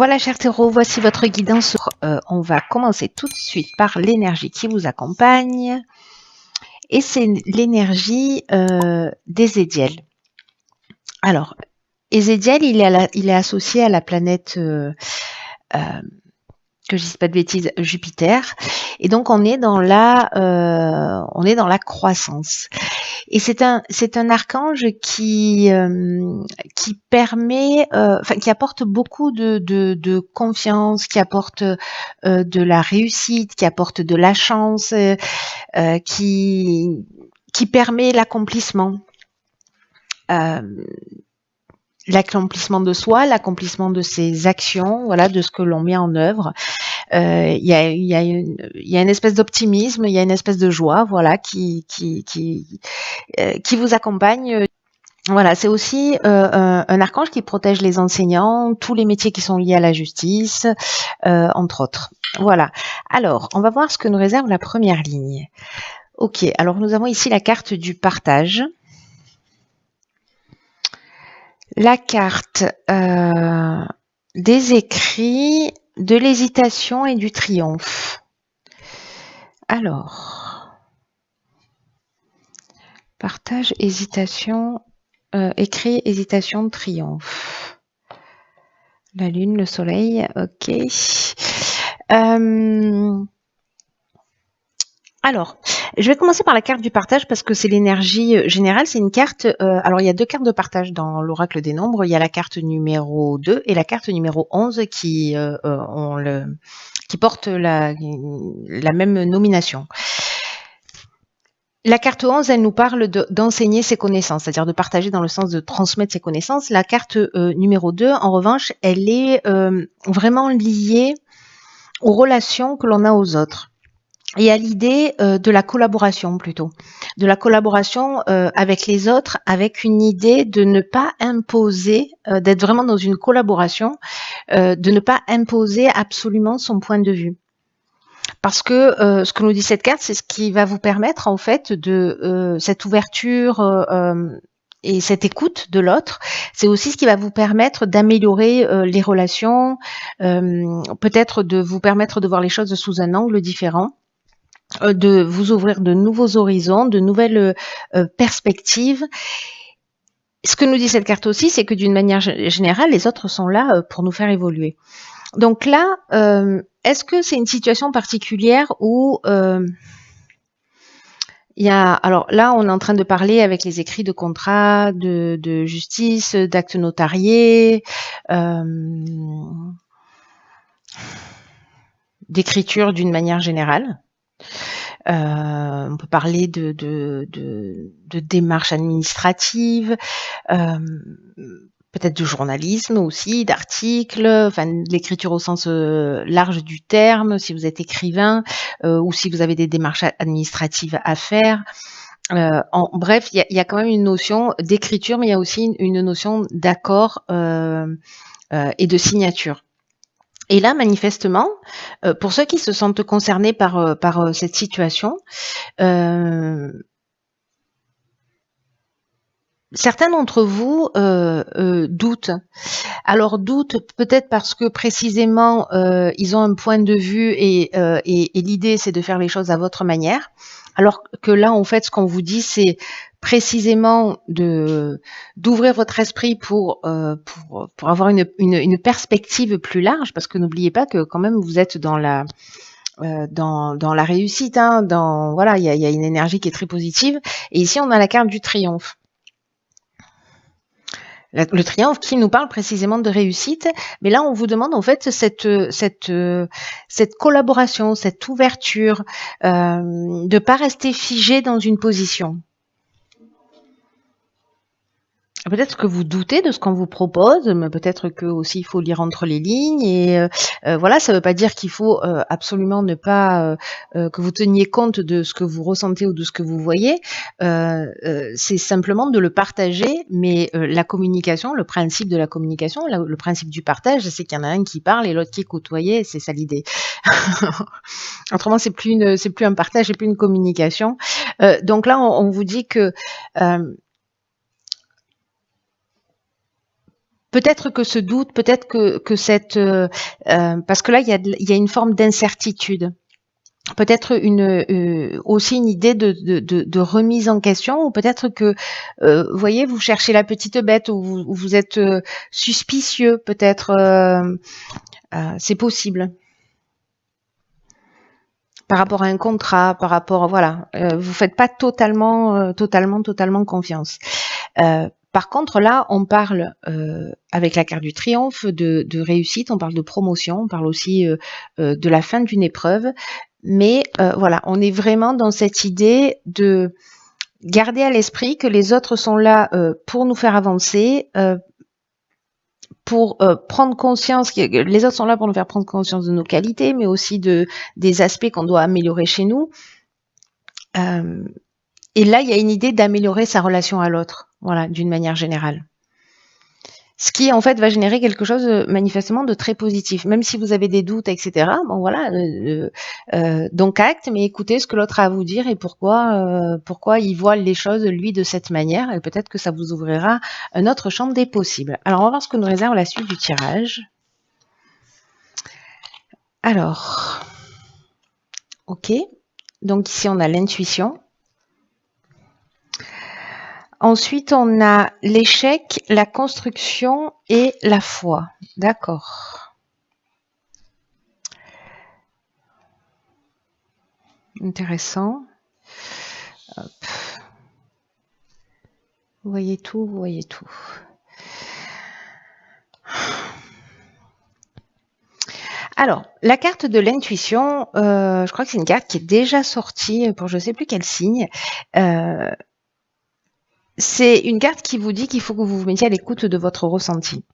Voilà, cher Taureau, voici votre guidance. On va commencer tout de suite par l'énergie qui vous accompagne. Et c'est l'énergie d'Ézéchiel. Alors, Ézéchiel, il est associé à la planète, que je dise pas de bêtises, Jupiter. Et donc, on est dans la croissance. Et c'est un archange qui permet, qui apporte beaucoup de confiance, qui apporte de la réussite, qui apporte de la chance, qui permet l'accomplissement. L'accomplissement de soi, l'accomplissement de ses actions, voilà, de ce que l'on met en œuvre. Il y a une espèce d'optimisme, il y a une espèce de joie, voilà, qui vous accompagne. Voilà, c'est aussi un archange qui protège les enseignants, tous les métiers qui sont liés à la justice, entre autres. Voilà. Alors, on va voir ce que nous réserve la première ligne. Ok, alors nous avons ici la carte du partage. La carte des écrits, de l'hésitation et du triomphe. Alors, partage, hésitation, écrit, hésitation, triomphe. La lune, le soleil, ok. Alors, je vais commencer par la carte du partage parce que c'est l'énergie générale. C'est une carte. Alors, il y a deux cartes de partage dans l'oracle des nombres. Il y a la carte numéro 2 et la carte numéro 11 qui portent la même nomination. La carte 11, elle nous parle d'enseigner ses connaissances, c'est-à-dire de partager dans le sens de transmettre ses connaissances. La carte numéro 2, en revanche, elle est vraiment liée aux relations que l'on a aux autres. Et à l'idée de la collaboration plutôt, de la collaboration avec les autres, avec une idée de ne pas imposer, d'être vraiment dans une collaboration, de ne pas imposer absolument son point de vue. Parce que ce que nous dit cette carte, c'est ce qui va vous permettre en fait de cette ouverture et cette écoute de l'autre, c'est aussi ce qui va vous permettre d'améliorer les relations, peut-être de vous permettre de voir les choses sous un angle différent, de vous ouvrir de nouveaux horizons, de nouvelles perspectives. Ce que nous dit cette carte aussi, c'est que d'une manière générale, les autres sont là pour nous faire évoluer. Donc là, est-ce que c'est une situation particulière où il y a, alors là, on est en train de parler avec les écrits de contrat, de justice, d'actes notariés, d'écriture d'une manière générale. On peut parler de démarches administratives, peut-être de journalisme aussi, d'articles, enfin de l'écriture au sens large du terme, si vous êtes écrivain ou si vous avez des démarches administratives à faire. Bref, il y a quand même une notion d'écriture, mais il y a aussi une notion d'accord et de signature. Et là, manifestement, pour ceux qui se sentent concernés par cette situation, certains d'entre vous doutent. Alors doutent peut-être parce que précisément ils ont un point de vue et l'idée c'est de faire les choses à votre manière. Alors que là, en fait, ce qu'on vous dit, c'est précisément d'ouvrir votre esprit pour avoir une perspective plus large, parce que n'oubliez pas que quand même vous êtes dans la réussite, hein, voilà, il y a une énergie qui est très positive. Et ici, on a la carte du triomphe. Le triomphe qui nous parle précisément de réussite, mais là on vous demande en fait cette collaboration, cette ouverture, de pas rester figé dans une position. Peut-être que vous doutez de ce qu'on vous propose, mais peut-être que aussi il faut lire entre les lignes et voilà, ça ne veut pas dire qu'il faut absolument ne pas que vous teniez compte de ce que vous ressentez ou de ce que vous voyez. C'est simplement de le partager, mais la communication, le principe de la communication, le principe du partage, c'est qu'il y en a un qui parle et l'autre qui est côtoyé, c'est ça l'idée. Autrement, c'est plus un partage, c'est plus une communication. Donc là, on vous dit que peut-être que ce doute, peut-être que cette parce que là il y a une forme d'incertitude. Peut-être aussi une idée de remise en question, ou peut-être que vous voyez, vous cherchez la petite bête, ou vous êtes suspicieux, peut-être c'est possible par rapport à un contrat, par rapport, voilà, vous faites pas totalement confiance. Par contre, là, on parle avec la carte du triomphe de réussite, on parle de promotion, on parle aussi de la fin d'une épreuve. Mais voilà, on est vraiment dans cette idée de garder à l'esprit que les autres sont là pour nous faire avancer, pour prendre conscience, les autres sont là pour nous faire prendre conscience de nos qualités, mais aussi des aspects qu'on doit améliorer chez nous. Et là, il y a une idée d'améliorer sa relation à l'autre, voilà, d'une manière générale. Ce qui, en fait, va générer quelque chose manifestement de très positif. Même si vous avez des doutes, etc., bon, voilà, donc acte, mais écoutez ce que l'autre a à vous dire et pourquoi il voit les choses, lui, de cette manière. Et peut-être que ça vous ouvrira un autre champ des possibles. Alors, on va voir ce que nous réserve la suite du tirage. Alors, ok. Donc, ici, on a l'intuition. Ensuite, on a l'échec, la construction et la foi. D'accord. Intéressant. Hop. Vous voyez tout, vous voyez tout. Alors, la carte de l'intuition, je crois que c'est une carte qui est déjà sortie pour je ne sais plus quel signe. C'est une carte qui vous dit qu'il faut que vous vous mettiez à l'écoute de votre ressenti.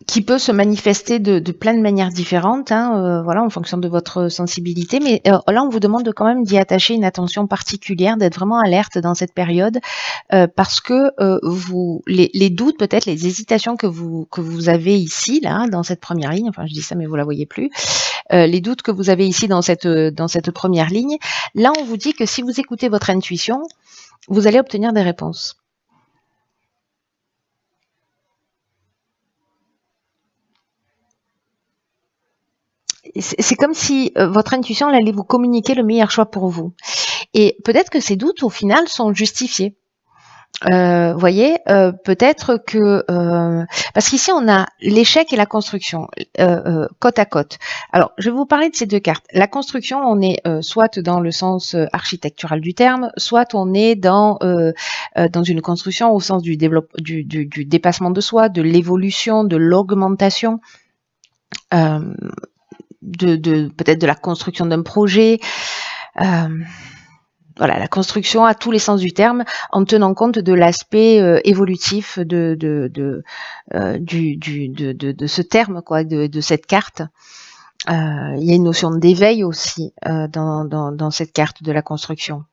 Qui peut se manifester de plein de manières différentes, hein, voilà, en fonction de votre sensibilité. Mais là, on vous demande quand même d'y attacher une attention particulière, d'être vraiment alerte dans cette période, parce que les doutes, peut-être les hésitations que vous avez ici, là, dans cette première ligne. Enfin, je dis ça, mais vous la voyez plus. Les doutes que vous avez ici dans cette première ligne. Là, on vous dit que si vous écoutez votre intuition, vous allez obtenir des réponses. C'est comme si votre intuition allait vous communiquer le meilleur choix pour vous. Et peut-être que ces doutes, au final, sont justifiés. Voyez, peut-être que parce qu'ici on a l'échec et la construction côte à côte. Alors, je vais vous parler de ces deux cartes. La construction, on est soit dans le sens architectural du terme, soit on est dans une construction au sens du dépassement de soi, de l'évolution, de l'augmentation. Peut-être de la construction d'un projet, voilà, la construction à tous les sens du terme, en tenant compte de l'aspect évolutif de ce terme, quoi, de cette carte. Il y a une notion d'éveil aussi dans cette carte de la construction,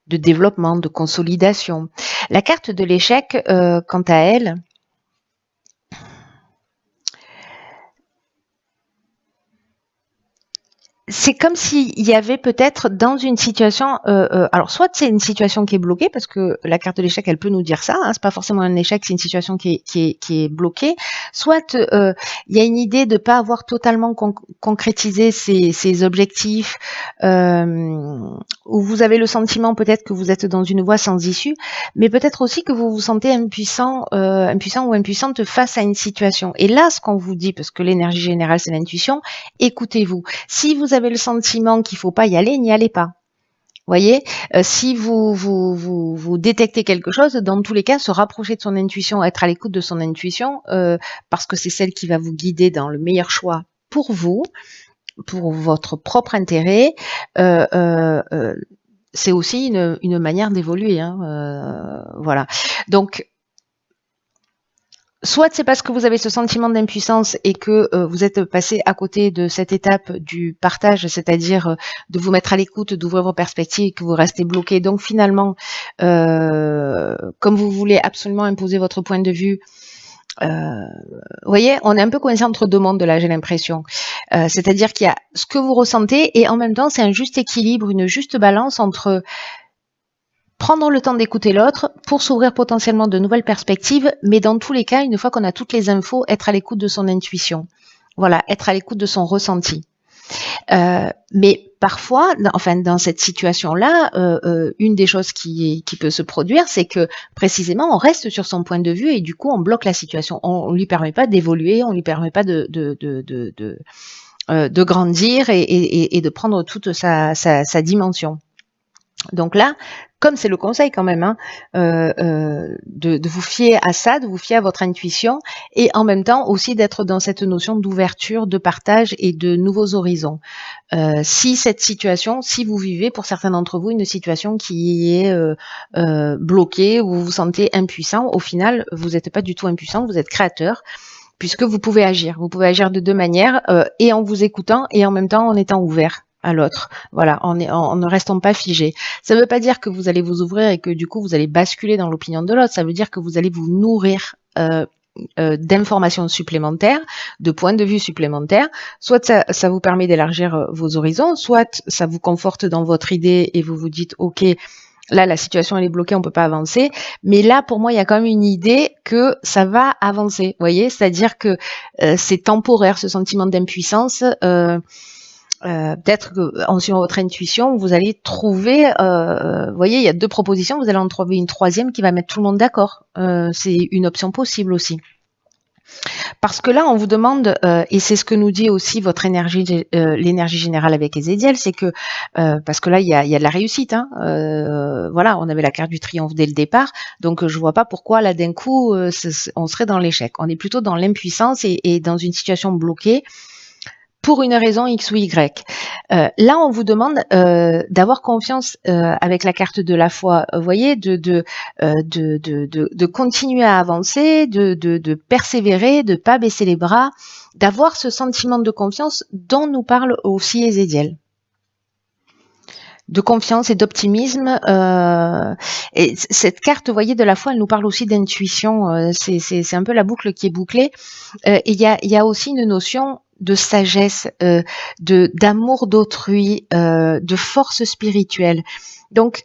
de développement, de consolidation. La carte de l'échec, quant à elle, c'est comme s'il y avait peut-être dans une situation, alors soit c'est une situation qui est bloquée, parce que la carte de l'échec, elle peut nous dire ça, hein, c'est pas forcément un échec, c'est une situation qui est bloquée, soit il y a une idée de pas avoir totalement concrétisé ses objectifs, où vous avez le sentiment peut-être que vous êtes dans une voie sans issue, mais peut-être aussi que vous vous sentez impuissant ou impuissante face à une situation. Et là, ce qu'on vous dit, parce que l'énergie générale, c'est l'intuition, écoutez-vous. Si vous avez le sentiment qu'il faut pas y aller, n'y allez pas. Voyez, si vous détectez quelque chose, dans tous les cas, se rapprocher de son intuition, être à l'écoute de son intuition, parce que c'est celle qui va vous guider dans le meilleur choix pour vous, pour votre propre intérêt. C'est aussi une manière d'évoluer, hein, voilà. Donc, soit c'est parce que vous avez ce sentiment d'impuissance et que vous êtes passé à côté de cette étape du partage, c'est-à-dire de vous mettre à l'écoute, d'ouvrir vos perspectives et que vous restez bloqué. Donc finalement, comme vous voulez absolument imposer votre point de vue, vous voyez, on est un peu coincé entre deux mondes là, j'ai l'impression. C'est-à-dire qu'il y a ce que vous ressentez et en même temps c'est un juste équilibre, une juste balance entre prendre le temps d'écouter l'autre pour s'ouvrir potentiellement de nouvelles perspectives, mais dans tous les cas, une fois qu'on a toutes les infos, être à l'écoute de son intuition. Voilà, être à l'écoute de son ressenti. Mais parfois, enfin dans cette situation-là, une des choses qui peut se produire, c'est que précisément on reste sur son point de vue et du coup on bloque la situation. On lui permet pas d'évoluer, on lui permet pas de grandir et de prendre toute sa dimension. Donc là, comme c'est le conseil quand même, hein, de vous fier à ça, de vous fier à votre intuition, et en même temps aussi d'être dans cette notion d'ouverture, de partage et de nouveaux horizons. Si cette situation, si vous vivez pour certains d'entre vous une situation qui est bloquée, où vous vous sentez impuissant, au final, vous n'êtes pas du tout impuissant, vous êtes créateur, puisque vous pouvez agir. Vous pouvez agir de deux manières, et en vous écoutant, et en même temps en étant ouvert à l'autre. Voilà, en ne restant pas figé. Ça ne veut pas dire que vous allez vous ouvrir et que du coup vous allez basculer dans l'opinion de l'autre. Ça veut dire que vous allez vous nourrir d'informations supplémentaires, de points de vue supplémentaires. Soit ça vous permet d'élargir vos horizons, soit ça vous conforte dans votre idée et vous vous dites ok, là la situation elle est bloquée, on peut pas avancer. Mais là pour moi il y a quand même une idée que ça va avancer. Vous voyez, c'est-à-dire que c'est temporaire ce sentiment d'impuissance. Peut-être que en suivant votre intuition, vous allez trouver, vous voyez, il y a deux propositions, vous allez en trouver une troisième qui va mettre tout le monde d'accord. C'est une option possible aussi. Parce que là, on vous demande, et c'est ce que nous dit aussi votre énergie, l'énergie générale avec Ezekiel, c'est que, parce que là, il y a de la réussite. Hein, voilà, on avait la carte du triomphe dès le départ, donc je vois pas pourquoi là d'un coup, on serait dans l'échec. On est plutôt dans l'impuissance et dans une situation bloquée. Pour une raison X ou Y. Là, on vous demande d'avoir confiance avec la carte de la foi. Vous voyez, de continuer à avancer, de persévérer, de pas baisser les bras, d'avoir ce sentiment de confiance dont nous parle aussi Ezekiel. De confiance et d'optimisme. Et cette carte, vous voyez, de la foi, elle nous parle aussi d'intuition. C'est un peu la boucle qui est bouclée. Et il y a aussi une notion de sagesse, d'amour d'autrui, de force spirituelle. Donc,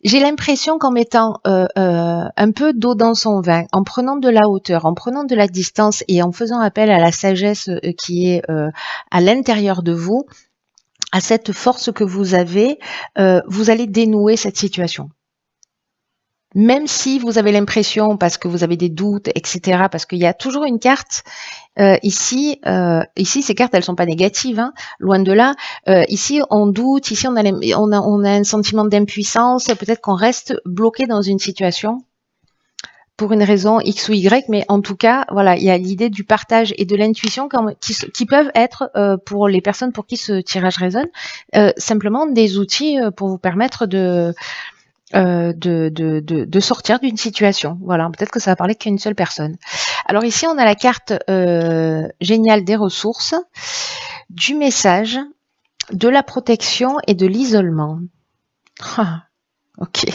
j'ai l'impression qu'en mettant un peu d'eau dans son vin, en prenant de la hauteur, en prenant de la distance et en faisant appel à la sagesse qui est à l'intérieur de vous, à cette force que vous avez, vous allez dénouer cette situation. Même si vous avez l'impression, parce que vous avez des doutes, etc., parce qu'il y a toujours une carte ici, ces cartes, elles sont pas négatives, hein, loin de là. Ici, on doute, ici, on a un sentiment d'impuissance, peut-être qu'on reste bloqué dans une situation pour une raison X ou Y, mais en tout cas, voilà, il y a l'idée du partage et de l'intuition qui peuvent être, pour les personnes pour qui ce tirage résonne, simplement des outils pour vous permettre de sortir d'une situation. Voilà, peut-être que ça va parler qu'à une seule personne. Alors ici, on a la carte géniale des ressources, du message, de la protection et de l'isolement. Ah, ok.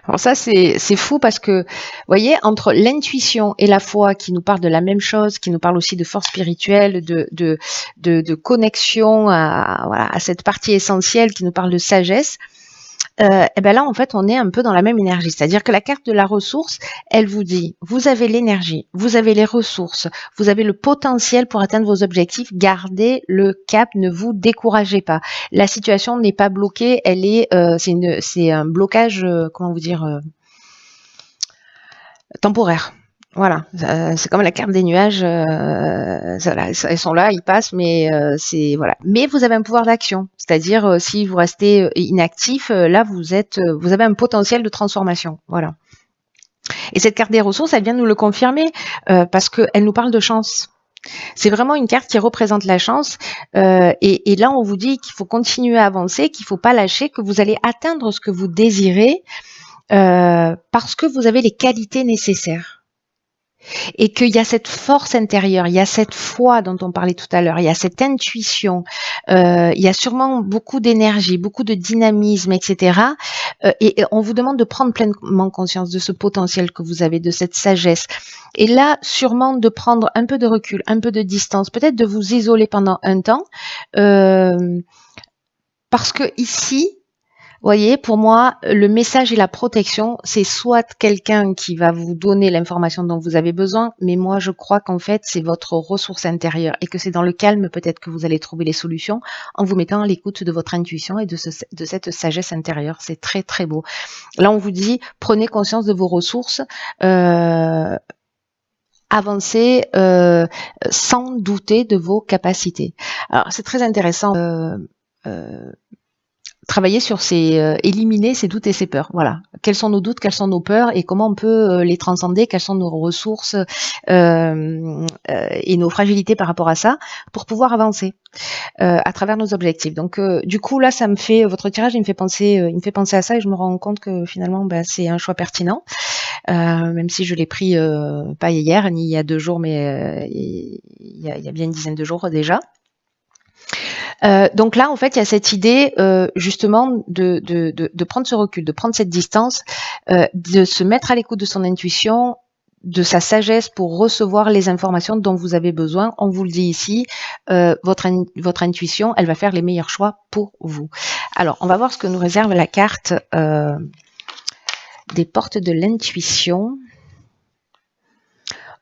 Alors ça, c'est fou parce que, vous voyez, entre l'intuition et la foi qui nous parle de la même chose, qui nous parle aussi de force spirituelle, de connexion à cette partie essentielle, qui nous parle de sagesse, et ben là, en fait, on est un peu dans la même énergie. C'est-à-dire que la carte de la ressource, elle vous dit, vous avez l'énergie, vous avez les ressources, vous avez le potentiel pour atteindre vos objectifs, gardez le cap, ne vous découragez pas. La situation n'est pas bloquée, elle est, c'est un blocage, comment vous dire, temporaire. Voilà, c'est comme la carte des nuages, elles sont là, ils passent, mais c'est voilà. Mais vous avez un pouvoir d'action, c'est-à-dire si vous restez inactif, là vous avez un potentiel de transformation, voilà. Et cette carte des ressources, elle vient nous le confirmer parce qu'elle nous parle de chance. C'est vraiment une carte qui représente la chance et là on vous dit qu'il faut continuer à avancer, qu'il faut pas lâcher, que vous allez atteindre ce que vous désirez parce que vous avez les qualités nécessaires. Et qu'il y a cette force intérieure, il y a cette foi dont on parlait tout à l'heure, il y a cette intuition, il y a sûrement beaucoup d'énergie, beaucoup de dynamisme, etc. Et on vous demande de prendre pleinement conscience de ce potentiel que vous avez, de cette sagesse. Et là, sûrement de prendre un peu de recul, un peu de distance, peut-être de vous isoler pendant un temps, parce que ici, voyez, pour moi, le message et la protection, c'est soit quelqu'un qui va vous donner l'information dont vous avez besoin, mais moi, je crois qu'en fait, c'est votre ressource intérieure et que c'est dans le calme peut-être que vous allez trouver les solutions en vous mettant à l'écoute de votre intuition et de cette sagesse intérieure. C'est très, très beau. Là, on vous dit, prenez conscience de vos ressources, avancez sans douter de vos capacités. Alors, c'est très intéressant. Travailler sur éliminer ses doutes et ses peurs. Voilà. Quels sont nos doutes, quelles sont nos peurs et comment on peut les transcender, quelles sont nos ressources et nos fragilités par rapport à ça pour pouvoir avancer à travers nos objectifs. Donc du coup là, ça me fait votre tirage, il me fait penser à ça et je me rends compte que finalement c'est un choix pertinent, même si je l'ai pris pas hier ni il y a 2 jours, mais il y a bien une dizaine de jours déjà. Donc là, en fait, il y a cette idée justement de prendre ce recul, de prendre cette distance, de se mettre à l'écoute de son intuition, de sa sagesse pour recevoir les informations dont vous avez besoin. On vous le dit ici, votre intuition, elle va faire les meilleurs choix pour vous. Alors, on va voir ce que nous réserve la carte des portes de l'intuition.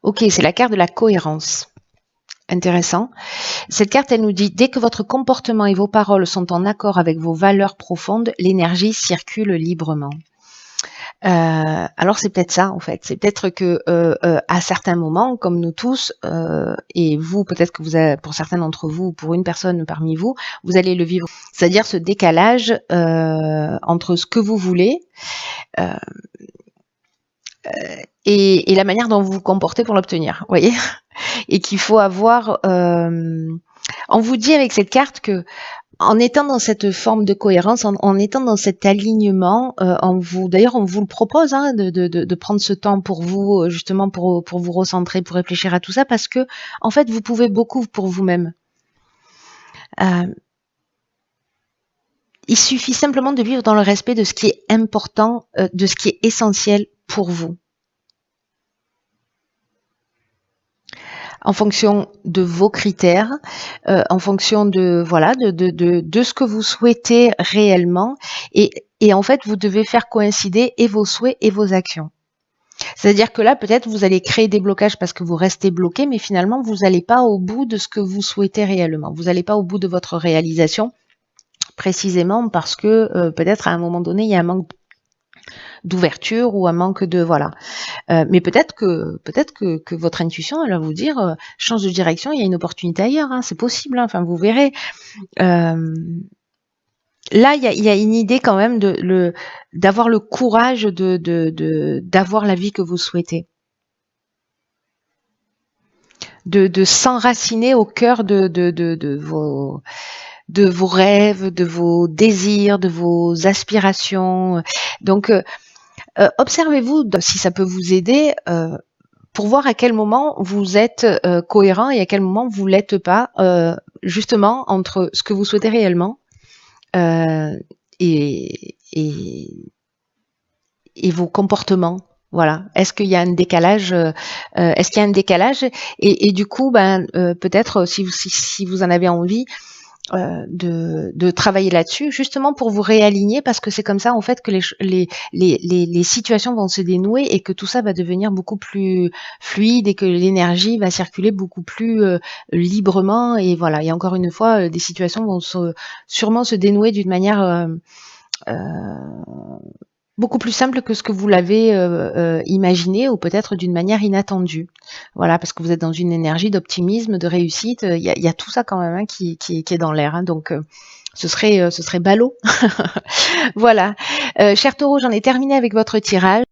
Ok, c'est la carte de la cohérence. Intéressant. Cette carte, elle nous dit, dès que votre comportement et vos paroles sont en accord avec vos valeurs profondes, l'énergie circule librement. Alors c'est peut-être ça en fait, c'est peut-être que à certains moments, comme nous tous, et vous peut-être que vous avez, pour certains d'entre vous, pour une personne parmi vous, vous allez le vivre, c'est-à-dire ce décalage entre ce que vous voulez et la manière dont vous vous comportez pour l'obtenir, vous voyez, et qu'il faut avoir. On vous dit avec cette carte que en étant dans cette forme de cohérence, en étant dans cet alignement, d'ailleurs on vous le propose hein, de prendre ce temps pour vous, justement pour vous recentrer, pour réfléchir à tout ça, parce que en fait vous pouvez beaucoup pour vous-même. Il suffit simplement de vivre dans le respect de ce qui est important, de ce qui est essentiel pour vous. En fonction de vos critères, en fonction de voilà de ce que vous souhaitez réellement, et en fait vous devez faire coïncider et vos souhaits et vos actions. C'est-à-dire que là peut-être vous allez créer des blocages parce que vous restez bloqué, mais finalement vous n'allez pas au bout de ce que vous souhaitez réellement. Vous n'allez pas au bout de votre réalisation, précisément parce que peut-être à un moment donné il y a un manque d'ouverture ou un manque de voilà. Mais peut-être que votre intuition elle va vous dire change de direction, il y a une opportunité ailleurs, hein, c'est possible, hein, enfin vous verrez. Là il y a une idée quand même d'avoir le courage d'avoir la vie que vous souhaitez. De s'enraciner au cœur de vos rêves, de vos désirs, de vos aspirations. Donc observez-vous si ça peut vous aider pour voir à quel moment vous êtes cohérent et à quel moment vous l'êtes pas, justement entre ce que vous souhaitez réellement et vos comportements. Voilà. Est-ce qu'il y a un décalage Est-ce qu'il y a un décalage et du coup, peut-être si vous en avez envie, de travailler là-dessus, justement pour vous réaligner, parce que c'est comme ça en fait que les situations vont se dénouer et que tout ça va devenir beaucoup plus fluide et que l'énergie va circuler beaucoup plus librement. Et voilà, et encore une fois, des situations vont sûrement se dénouer d'une manière beaucoup plus simple que ce que vous l'avez imaginé, ou peut-être d'une manière inattendue. Voilà, parce que vous êtes dans une énergie d'optimisme, de réussite. Il y a tout ça quand même hein, qui est dans l'air. Hein, donc ce serait ballot. Voilà. Cher Taureau, j'en ai terminé avec votre tirage.